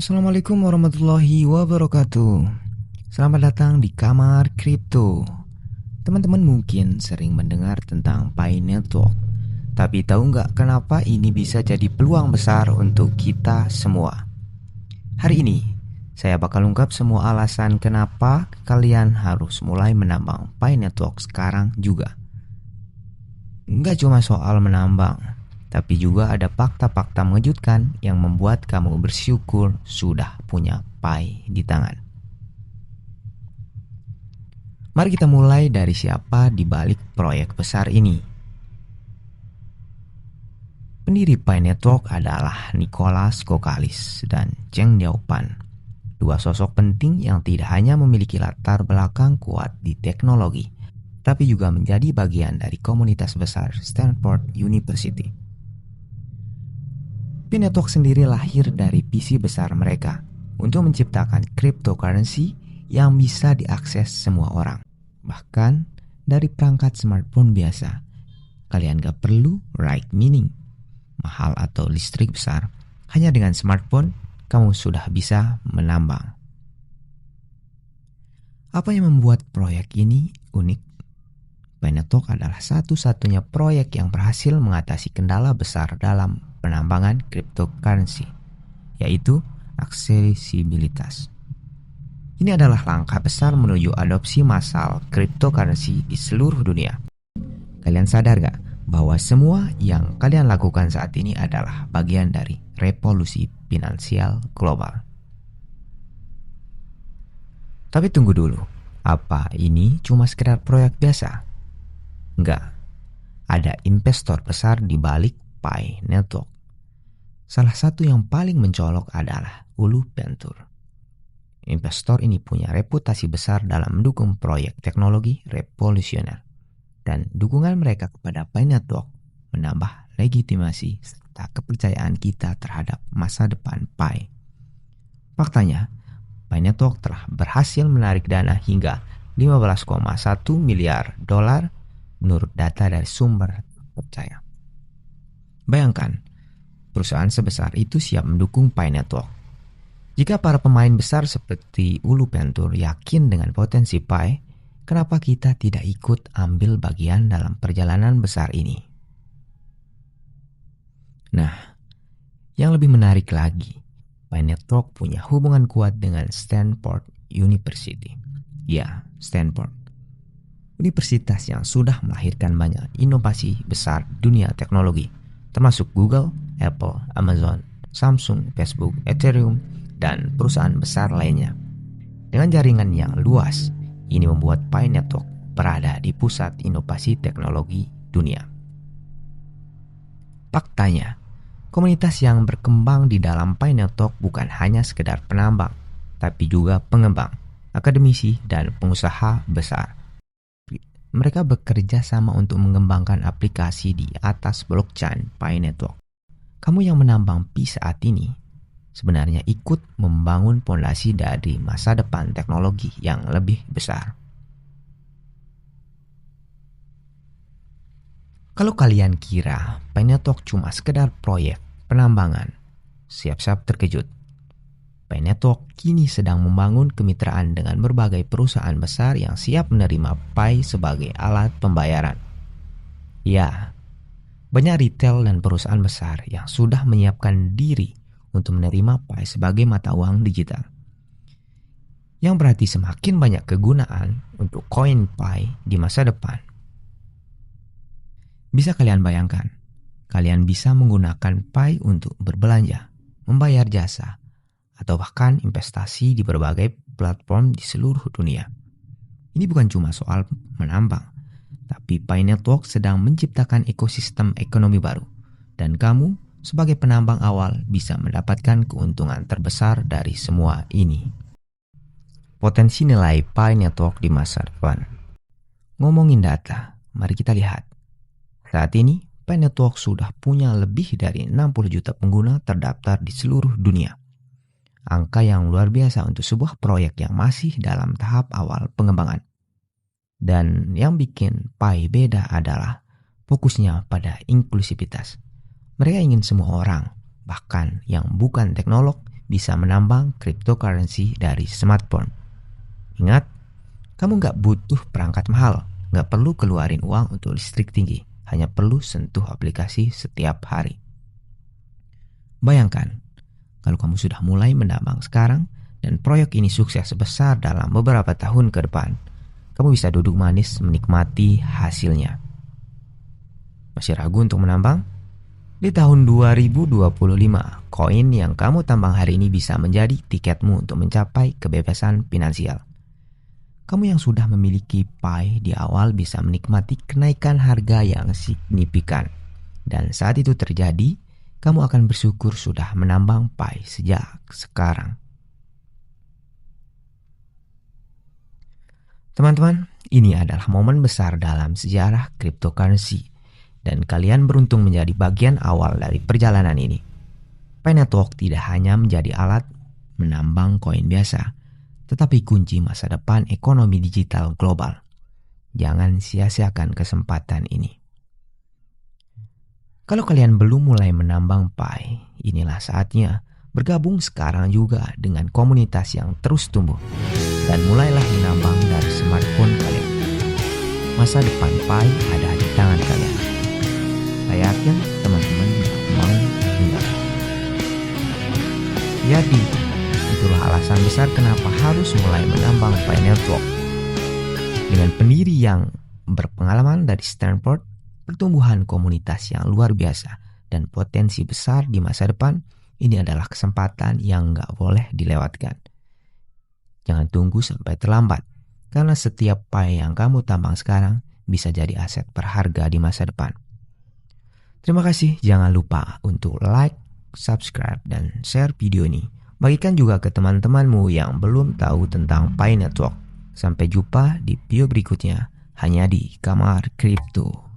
Assalamualaikum warahmatullahi wabarakatuh. Selamat datang di Kamar Kripto. Teman-teman mungkin sering mendengar tentang Pi Network, tapi tahu nggak kenapa ini bisa jadi peluang besar untuk kita semua? Hari ini, saya bakal ungkap semua alasan kenapa kalian harus mulai menambang Pi Network sekarang juga. Nggak cuma soal menambang, tapi juga ada fakta-fakta mengejutkan yang membuat kamu bersyukur sudah punya Pi di tangan. Mari kita mulai dari siapa di balik proyek besar ini. Pendiri Pi Network adalah Nicholas Kokalis dan Cheng Diaopan, dua sosok penting yang tidak hanya memiliki latar belakang kuat di teknologi, tapi juga menjadi bagian dari komunitas besar Stanford University. Pi Network sendiri lahir dari visi besar mereka untuk menciptakan cryptocurrency yang bisa diakses semua orang, bahkan dari perangkat smartphone biasa. Kalian gak perlu ride mining mahal atau listrik besar. Hanya dengan smartphone, kamu sudah bisa menambang. Apa yang membuat proyek ini unik? Pi Network adalah satu-satunya proyek yang berhasil mengatasi kendala besar dalam penambangan cryptocurrency, yaitu aksesibilitas. Ini adalah langkah besar menuju adopsi massal cryptocurrency di seluruh dunia. Kalian sadar gak bahwa semua yang kalian lakukan saat ini adalah bagian dari revolusi finansial global? Tapi tunggu dulu, apa ini cuma sekedar proyek biasa? Enggak, ada investor besar di balik Pi Network. Salah satu yang paling mencolok adalah Ulu Venture. Investor ini punya reputasi besar dalam mendukung proyek teknologi revolusioner, dan dukungan mereka kepada Pi Network menambah legitimasi serta kepercayaan kita terhadap masa depan Pi. Faktanya, Pi Network telah berhasil menarik dana hingga 15,1 miliar dolar menurut data dari sumber terpercaya. Bayangkan, perusahaan sebesar itu siap mendukung Pi Network. Jika para pemain besar seperti Ulu Venture yakin dengan potensi Pi, kenapa kita tidak ikut ambil bagian dalam perjalanan besar ini? Nah, yang lebih menarik lagi, Pi Network punya hubungan kuat dengan Stanford University. Ya, Stanford. Universitas yang sudah melahirkan banyak inovasi besar dunia teknologi, termasuk Google, Apple, Amazon, Samsung, Facebook, Ethereum, dan perusahaan besar lainnya. Dengan jaringan yang luas, ini membuat Pi Network berada di pusat inovasi teknologi dunia. Faktanya, komunitas yang berkembang di dalam Pi Network bukan hanya sekedar penambang, tapi juga pengembang, akademisi, dan pengusaha besar. Mereka bekerja sama untuk mengembangkan aplikasi di atas blockchain Pi Network. Kamu yang menambang Pi saat ini sebenarnya ikut membangun fondasi dari masa depan teknologi yang lebih besar. Kalau kalian kira Pi Network cuma sekedar proyek penambangan, siap-siap terkejut. Pi Network kini sedang membangun kemitraan dengan berbagai perusahaan besar yang siap menerima Pi sebagai alat pembayaran. Ya, banyak retail dan perusahaan besar yang sudah menyiapkan diri untuk menerima Pi sebagai mata uang digital. Yang berarti semakin banyak kegunaan untuk koin Pi di masa depan. Bisa kalian bayangkan, kalian bisa menggunakan Pi untuk berbelanja, membayar jasa, atau bahkan investasi di berbagai platform di seluruh dunia. Ini bukan cuma soal menambang, tapi Pi Network sedang menciptakan ekosistem ekonomi baru, dan kamu sebagai penambang awal bisa mendapatkan keuntungan terbesar dari semua ini. Potensi nilai Pi Network di masa depan. Ngomongin data, mari kita lihat. Saat ini, Pi Network sudah punya lebih dari 60 juta pengguna terdaftar di seluruh dunia. Angka yang luar biasa untuk sebuah proyek yang masih dalam tahap awal pengembangan. Dan yang bikin Pi beda adalah fokusnya pada inklusivitas. Mereka ingin semua orang, bahkan yang bukan teknolog, bisa menambang cryptocurrency dari smartphone. Ingat, kamu nggak butuh perangkat mahal, nggak perlu keluarin uang untuk listrik tinggi, hanya perlu sentuh aplikasi setiap hari. Bayangkan, kalau kamu sudah mulai menambang sekarang dan proyek ini sukses besar dalam beberapa tahun ke depan, kamu bisa duduk manis menikmati hasilnya. Masih ragu untuk menambang? Di tahun 2025, koin yang kamu tambang hari ini bisa menjadi tiketmu untuk mencapai kebebasan finansial. Kamu yang sudah memiliki Pi di awal bisa menikmati kenaikan harga yang signifikan. Dan saat itu terjadi, kamu akan bersyukur sudah menambang Pi sejak sekarang. Teman-teman, ini adalah momen besar dalam sejarah cryptocurrency. Dan kalian beruntung menjadi bagian awal dari perjalanan ini. Pi Network tidak hanya menjadi alat menambang koin biasa, tetapi kunci masa depan ekonomi digital global. Jangan sia-siakan kesempatan ini. Kalau kalian belum mulai menambang Pi, inilah saatnya bergabung sekarang juga dengan komunitas yang terus tumbuh. Dan mulailah menambang dari smartphone kalian. Masa depan Pi ada di tangan kalian. Saya yakin teman-teman mau dengar. Jadi, itulah alasan besar kenapa harus mulai menambang Pi Network. Dengan pendiri yang berpengalaman dari Stanford, pertumbuhan komunitas yang luar biasa, dan potensi besar di masa depan, ini adalah kesempatan yang nggak boleh dilewatkan. Jangan tunggu sampai terlambat, karena setiap Pi yang kamu tambang sekarang bisa jadi aset berharga di masa depan. Terima kasih, jangan lupa untuk like, subscribe, dan share video ini. Bagikan juga ke teman-temanmu yang belum tahu tentang Pi Network. Sampai jumpa di video berikutnya, hanya di Kamar Kripto.